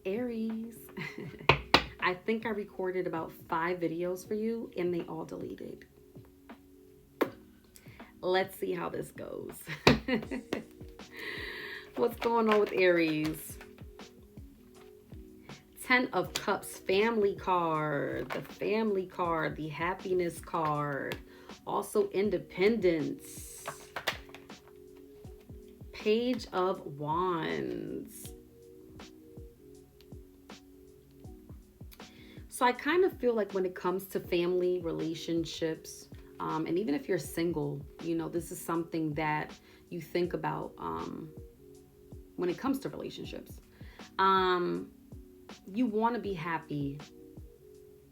Aries. I think I recorded about 5 videos for you and they all deleted. Let's see how this goes. What's going on with Aries? 10 of Cups, family card, the family card, the happiness card, also independence. Page of Wands. So I kind of feel like when it comes to family relationships, and even if you're single, this is something that you think about when it comes to relationships. You want to be happy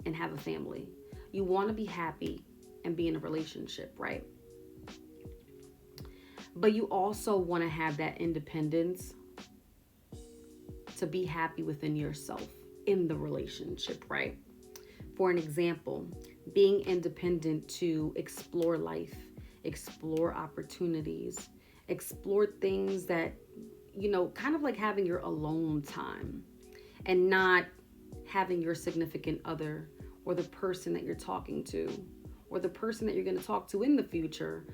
and have a family. You want to be happy and be in a relationship, right? But you also want to have that independence to be happy within yourself in the relationship, right? For an example, being independent to explore life, explore opportunities, explore things that, kind of like having your alone time and not having your significant other or the person that you're talking to or the person that you're going to talk to in the future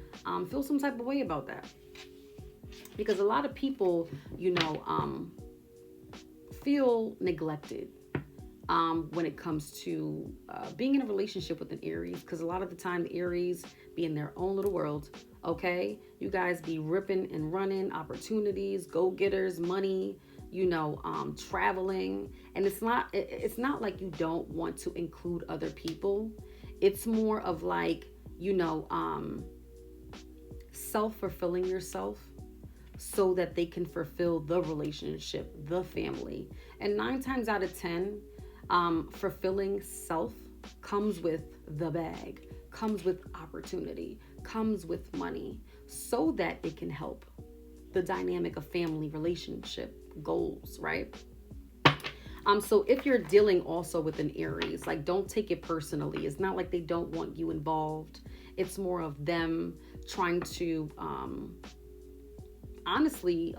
feel some type of way about that. Because a lot of people, feel neglected when it comes to being in a relationship with an Aries, because a lot of the time the Aries be in their own little world. Okay, you guys be ripping and running, opportunities, go-getters, money, traveling, and it's not like you don't want to include other people. It's more of like, self-fulfilling yourself so that they can fulfill the relationship, the family. And 9 times out of 10, fulfilling self comes with the bag, comes with opportunity, comes with money, so that it can help the dynamic of family relationship goals, right? So if you're dealing also with an Aries, like, don't take it personally. It's not like they don't want you involved. It's more of them trying to honestly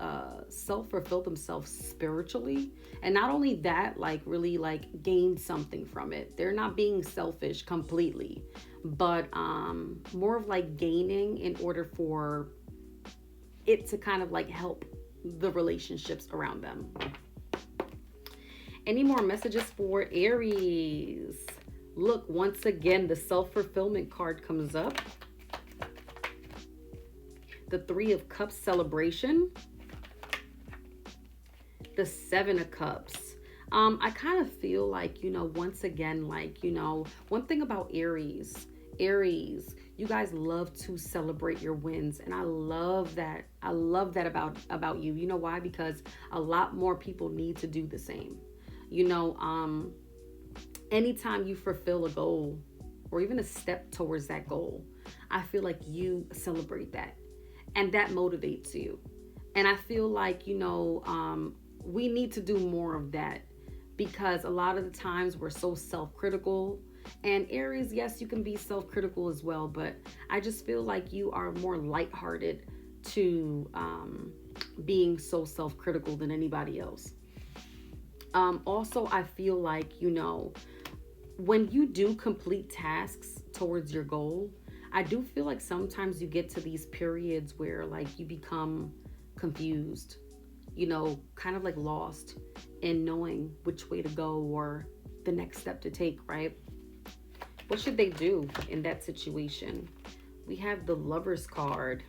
self-fulfill themselves spiritually, and not only that, like really like gain something from it. They're not being selfish completely, but more of like gaining in order for it to kind of like help the relationships around them. Any more messages for Aries? Look, once again, the self-fulfillment card comes up. The 3 of Cups, celebration. The 7 of Cups. I kind of feel like, once again, like, one thing about Aries, you guys love to celebrate your wins. And I love that. I love that about you. You know why? Because a lot more people need to do the same. Anytime you fulfill a goal or even a step towards that goal, I feel like you celebrate that. And that motivates you. And I feel like, we need to do more of that, because a lot of the times we're so self-critical. And Aries, yes, you can be self-critical as well, but I just feel like you are more lighthearted to being so self-critical than anybody else. Also, I feel like, when you do complete tasks towards your goal, I do feel like sometimes you get to these periods where like you become confused, kind of like lost in knowing which way to go or the next step to take, right? What should they do in that situation? We have the Lovers card.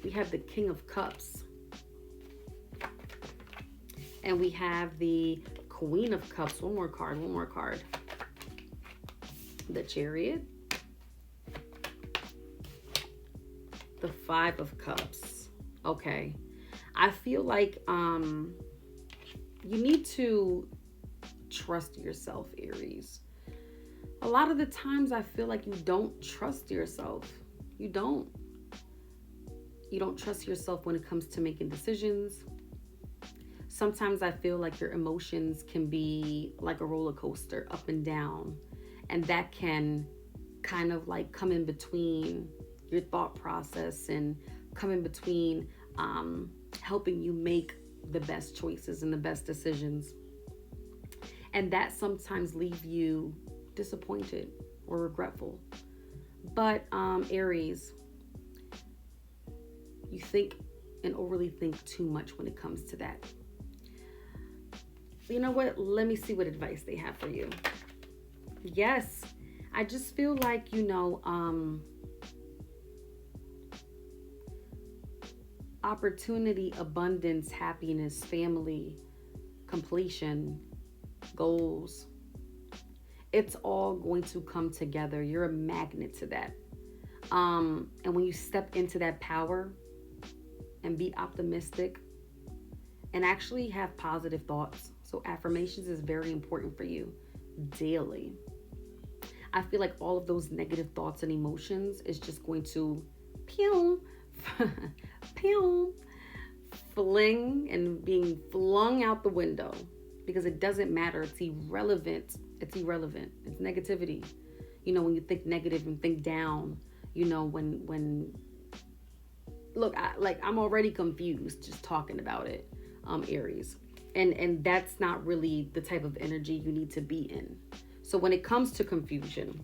We have the King of Cups. And we have the Queen of Cups. One more card. The Chariot. The 5 of Cups. Okay. I feel like you need to trust yourself, Aries. A lot of the times I feel like you don't trust yourself. You don't trust yourself when it comes to making decisions. Sometimes I feel like your emotions can be like a roller coaster, up and down. And that can kind of like come in between your thought process and come in between helping you make the best choices and the best decisions. And that sometimes leave you disappointed or regretful. But Aries, you think and overly think too much when it comes to that. You know what? Let me see what advice they have for you. Yes, I just feel like, opportunity, abundance, happiness, family, completion, goals, it's all going to come together. You're a magnet to that. And when you step into that power and be optimistic and actually have positive thoughts. So affirmations is very important for you daily. I feel like all of those negative thoughts and emotions is just going to pew, pew, fling and being flung out the window because it doesn't matter. It's irrelevant. It's irrelevant. It's negativity. When you think negative and think down, when look, I'm already confused just talking about it, Aries. And that's not really the type of energy you need to be in. So when it comes to confusion,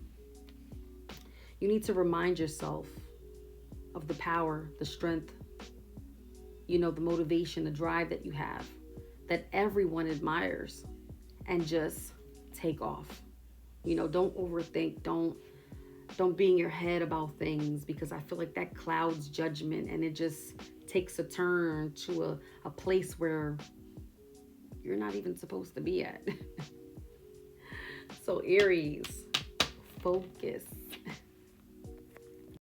you need to remind yourself of the power, the strength, the motivation, the drive that you have, that everyone admires, and just take off. Don't overthink. Don't be in your head about things, because I feel like that clouds judgment and it just takes a turn to a place where you're not even supposed to be at. So Aries, focus.